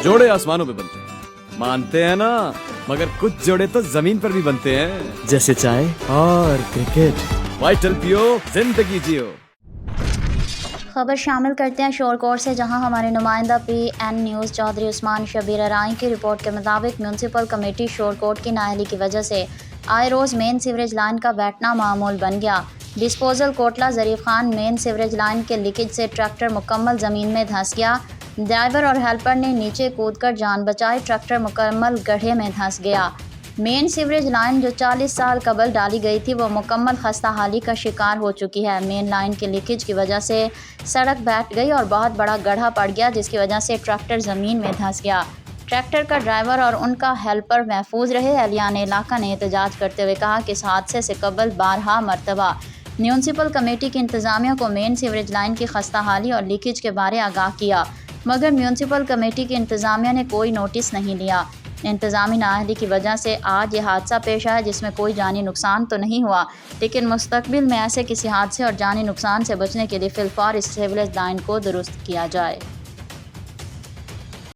जोड़े आसमानों पे बनते हैं, मानते हैं ना, मगर कुछ जोड़े तो जमीन पर भी बनते हैं, जैसे चाय और क्रिकेट। वाइटल पियो, जिंदगी जियो। खबर शामिल करते हैं शोरकोट से, जहां हमारे नुमाइंदा PN न्यूज़ चौधरी उस्मान शबीर अराई की रिपोर्ट के मुताबिक म्यूनसिपल कमेटी शोरकोट की नाअहली की वजह से आए रोज़ मेन सीवरेज लाइन का बैठना मामूल बन गया। डिस्पोजल कोटला ज़रीफ खान मेन सीवरेज लाइन के लीकेज से ट्रैक्टर मुकम्मल ज़मीन में धंस गया। ड्राइवर और हेल्पर ने नीचे कूदकर जान बचाई, ट्रैक्टर मुकम्मल गड्ढे में धंस गया। मेन सीवरेज लाइन जो 40 साल कबल डाली गई थी वो मुकम्मल खस्ता हाली का शिकार हो चुकी है। मेन लाइन के लीकेज की वजह से सड़क बैठ गई और बहुत बड़ा गड्ढा पड़ गया, जिसकी वजह से ट्रैक्टर ज़मीन में धंस गया। ट्रैक्टर का ड्राइवर और उनका हेल्पर महफूज रहे। अहलियान इलाका ने एहतजाज करते हुए कहा कि इस हादसे से कबल 12 मरतबा म्यूनसिपल कमेटी की इंतज़ामिया को मेन सीवरेज लाइन की खस्ता हाली और लीकेज के बारे आगाह किया, मगर म्यूनसिपल कमेटी की इंतज़ामिया ने कोई नोटिस नहीं लिया। इंतज़ामी नाअहली की वजह से आज ये हादसा पेश आया, जिसमें कोई जानी नुकसान तो नहीं हुआ, लेकिन मुस्तकबिल में ऐसे किसी हादसे और जानी नुकसान से बचने के लिए फिलफौर इस सीवरेज लाइन को दुरुस्त किया जाए।